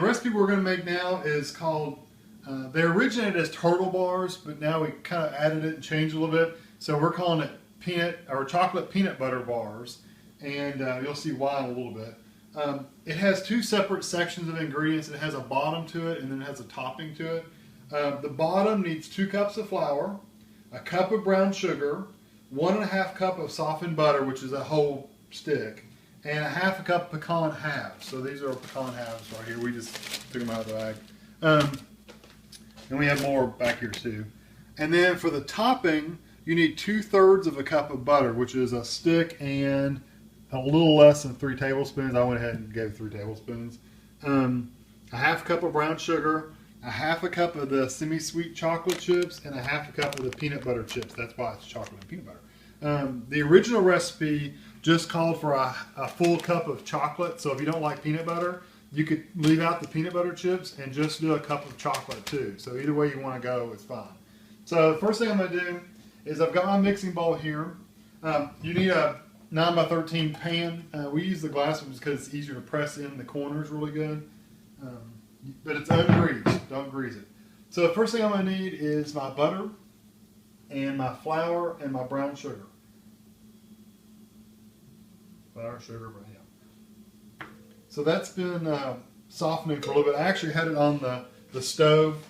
The recipe we're going to make now is called, they originated as turtle bars, but now we kind of added it and changed a little bit. So we're calling it chocolate peanut butter bars, and you'll see why in a little bit. It has two separate sections of ingredients. It has a bottom to it, and then it has a topping to it. The bottom needs 2 cups of flour, a cup of brown sugar, 1.5 cup of softened butter, which is a whole stick, and 1/2 cup pecan halves. So these are pecan halves right here. We just took them out of the bag. And we have more back here too. And then for the topping, you need 2/3 of a cup of butter, which is a stick and a little less than 3 tablespoons. I went ahead and gave 3 tablespoons. 1/2 cup of brown sugar, 1/2 cup of the semi-sweet chocolate chips, and 1/2 cup of the peanut butter chips. That's why it's chocolate and peanut butter. The original recipe just called for a full cup of chocolate. So if you don't like peanut butter, you could leave out the peanut butter chips and just do a cup of chocolate too. So either way you want to go, it's fine. So the first thing I'm going to do is I've got my mixing bowl here. You need a 9x13 pan. We use the glass ones because it's easier to press in the corners really good. But it's ungreased. Don't grease it. So the first thing I'm going to need is my butter and my flour and my brown sugar. Flour, sugar, brown, yeah. So that's been softening for a little bit. I actually had it on the stove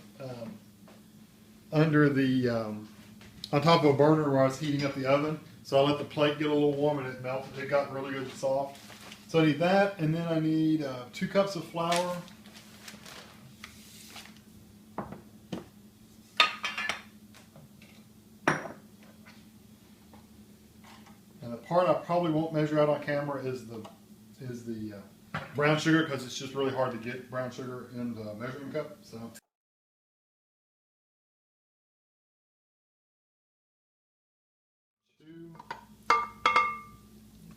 under the on top of a burner where I was heating up the oven. So I let the plate get a little warm and it melted. It got really good and soft. So I need that, and then I need 2 cups of flour. And the part I probably won't measure out on camera is the brown sugar, because it's just really hard to get brown sugar in the measuring cup. So.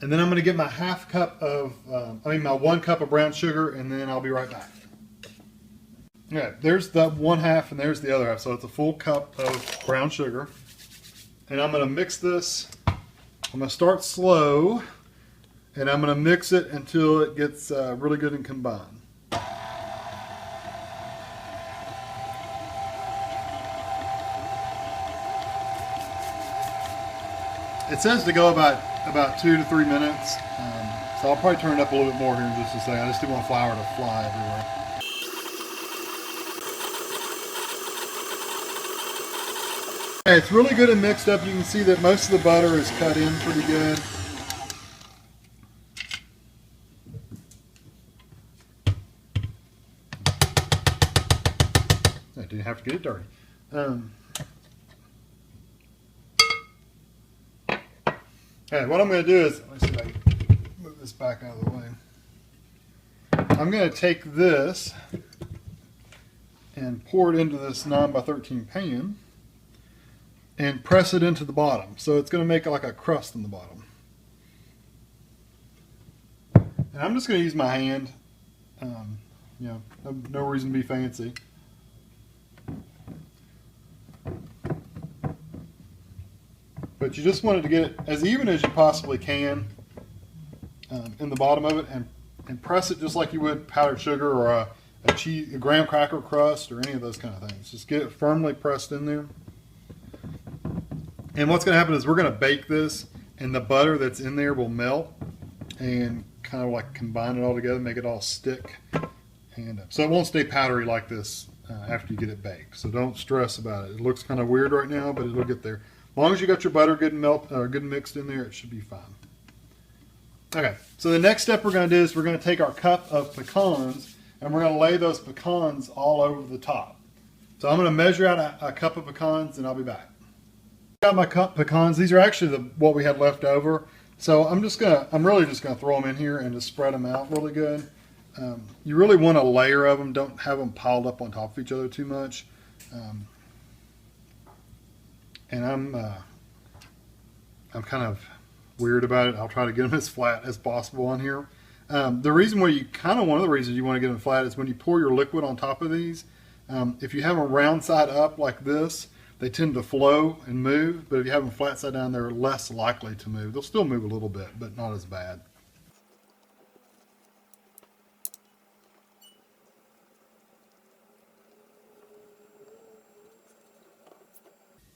And then I'm going to get my my 1 cup of brown sugar, and then I'll be right back. Yeah, there's the 1/2 and there's the other half. So it's a full cup of brown sugar. And I'm going to mix this. I'm going to start slow, and I'm going to mix it until it gets really good and combined. It says to go about 2 to 3 minutes, so I'll probably turn it up a little bit more here in just a second. I just didn't want flour to fly everywhere. Okay, it's really good and mixed up. You can see that most of the butter is cut in pretty good. I didn't have to get it dirty. Okay, what I'm going to do is, let me see if I can move this back out of the way. I'm going to take this and pour it into this 9x13 pan and press it into the bottom. So it's going to make like a crust in the bottom. And I'm just going to use my hand. No reason to be fancy. But you just wanted to get it as even as you possibly can in the bottom of it, and press it just like you would powdered sugar or a graham cracker crust or any of those kind of things. Just get it firmly pressed in there. And what's going to happen is we're going to bake this, and the butter that's in there will melt and kind of like combine it all together, make it all stick. And so it won't stay powdery like this after you get it baked. So don't stress about it. It looks kind of weird right now, but it'll get there. As long as you got your butter good and mixed in there, it should be fine. Okay, so the next step we're going to do is we're going to take our cup of pecans and we're going to lay those pecans all over the top. So I'm going to measure out a cup of pecans and I'll be back. Got my cup pecans. These are actually what we had left over. So I'm really just going to throw them in here and just spread them out really good. You really want a layer of them. Don't have them piled up on top of each other too much. And I'm kind of weird about it. I'll try to get them as flat as possible on here. One of the reasons you want to get them flat is when you pour your liquid on top of these, if you have them round side up like this, they tend to flow and move, but if you have them flat side down, they're less likely to move. They'll still move a little bit, but not as bad.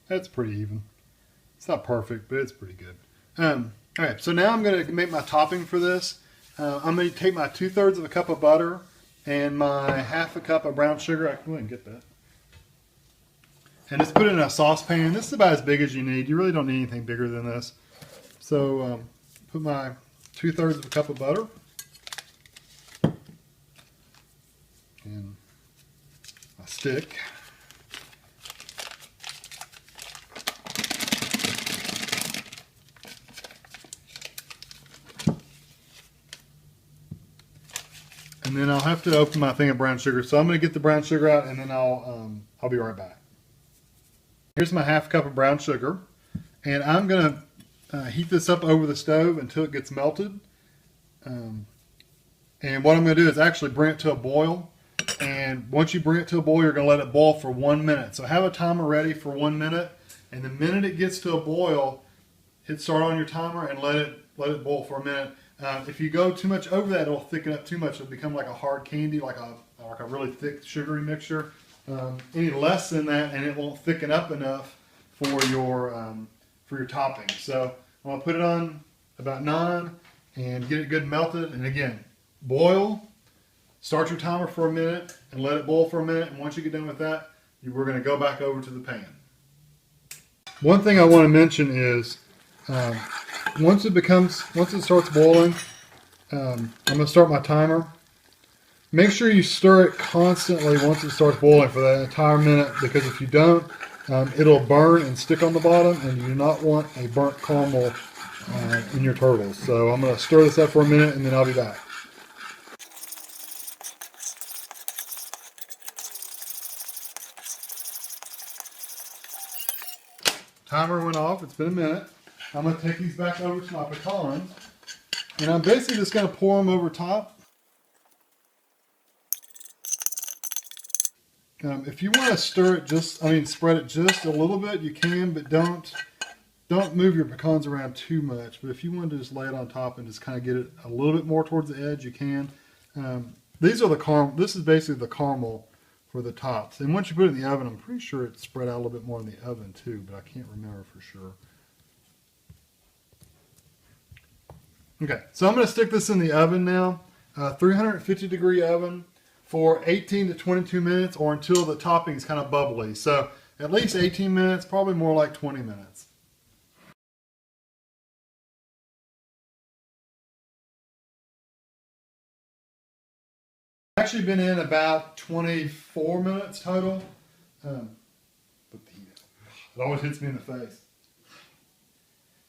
That's pretty even. It's not perfect, but it's pretty good. All right, so now I'm going to make my topping for this. I'm going to take my 2/3 of a cup of butter and my 1/2 cup of brown sugar. I can go ahead and get that. And just put it in a saucepan. This is about as big as you need. You really don't need anything bigger than this. So put my 2/3 of a cup of butter and my stick. And then I'll have to open my thing of brown sugar. So I'm going to get the brown sugar out, and then I'll be right back. Here's my 1/2 cup of brown sugar, and I'm going to heat this up over the stove until it gets melted. And what I'm going to do is actually bring it to a boil. And once you bring it to a boil, you're going to let it boil for 1 minute. So have a timer ready for 1 minute, and the minute it gets to a boil, hit start on your timer and let it boil for a minute. If you go too much over that, it'll thicken up too much. It'll become like a hard candy, like a really thick sugary mixture. Any less than that, and it won't thicken up enough for your topping. So I'm gonna put it on about 9 and get it good melted. And again, boil. Start your timer for a minute and let it boil for a minute. And once you get done with that, we're going to go back over to the pan. One thing I want to mention is once it starts boiling, I'm going to start my timer. Make sure you stir it constantly once it starts boiling for that entire minute, because if you don't, it'll burn and stick on the bottom, and you do not want a burnt caramel in your turtles. So I'm going to stir this up for a minute, and then I'll be back. Timer went off. It's been a minute. I'm going to take these back over to my pecans, and I'm basically just going to pour them over top. If you want to stir it spread it just a little bit, you can, but don't move your pecans around too much. But if you want to just lay it on top and just kind of get it a little bit more towards the edge, you can. This is basically the caramel for the tops. And once you put it in the oven, I'm pretty sure it's spread out a little bit more in the oven too, but I can't remember for sure. Okay, so I'm going to stick this in the oven now, 350 degree oven for 18 to 22 minutes, or until the topping is kind of bubbly. So at least 18 minutes, probably more like 20 minutes. Actually been in about 24 minutes total. But it always hits me in the face.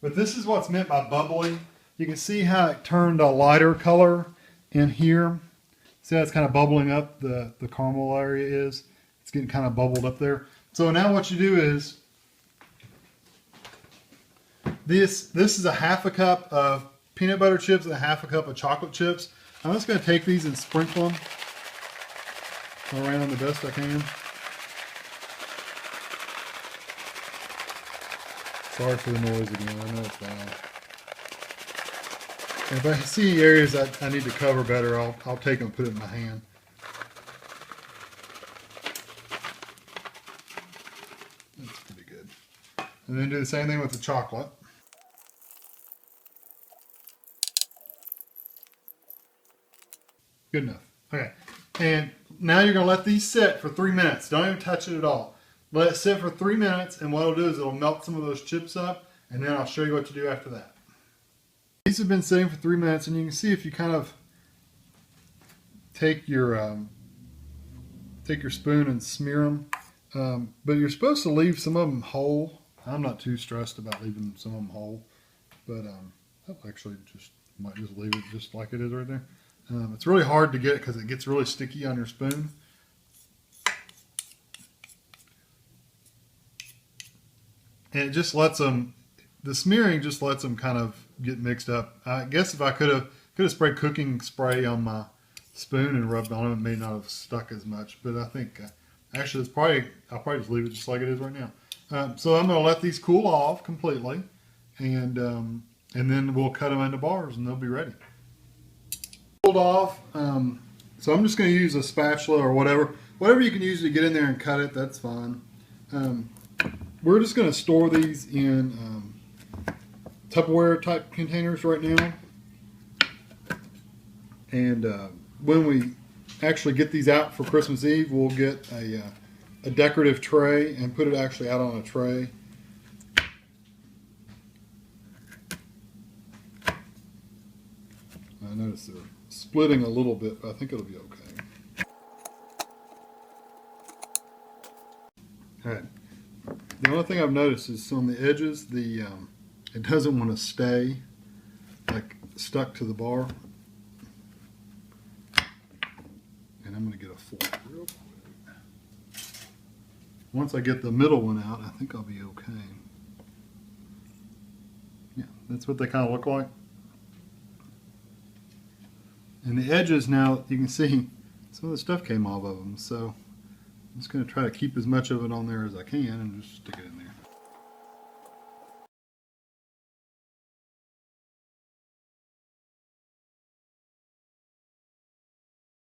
But this is what's meant by bubbly. You can see how it turned a lighter color in here. See how it's kind of bubbling up, the caramel area is. It's getting kind of bubbled up there. So now what you do is, this is a 1/2 cup of peanut butter chips and a 1/2 cup of chocolate chips. I'm just going to take these and sprinkle them around the best I can. Sorry for the noise again, I know it's loud. If I see areas that I need to cover better, I'll take them and put it in my hand. That's pretty good. And then do the same thing with the chocolate. Good enough. Okay. And now you're going to let these sit for 3 minutes. Don't even touch it at all. Let it sit for 3 minutes, and what it'll do is it'll melt some of those chips up, and then I'll show you what to do after that. These have been sitting for 3 minutes, and you can see if you kind of take your spoon and smear them. But you're supposed to leave some of them whole. I'm not too stressed about leaving some of them whole, but I'll actually might just leave it just like it is right there. It's really hard to get because it gets really sticky on your spoon. And it just lets them, the smearing just lets them kind of get mixed up. I guess if I could have sprayed cooking spray on my spoon and rubbed on it, it may not have stuck as much. But I think actually I'll probably just leave it just like it is right now. So I'm going to let these cool off completely, and then we'll cut them into bars and they'll be ready. Cooled off. So I'm just going to use a spatula or whatever you can use to get in there and cut it. That's fine. we're just going to store these in Tupperware type containers right now. And when we actually get these out for Christmas Eve, we'll get a decorative tray and put it actually out on a tray. I notice they're splitting a little bit, but I think it'll be okay. Alright. The only thing I've noticed is on the edges, it doesn't want to stay like stuck to the bar. And I'm going to get a fork real quick. Once I get the middle one out, I think I'll be okay. Yeah, that's what they kind of look like. And the edges now, you can see some of the stuff came off of them, so I'm just going to try to keep as much of it on there as I can and just stick it in there.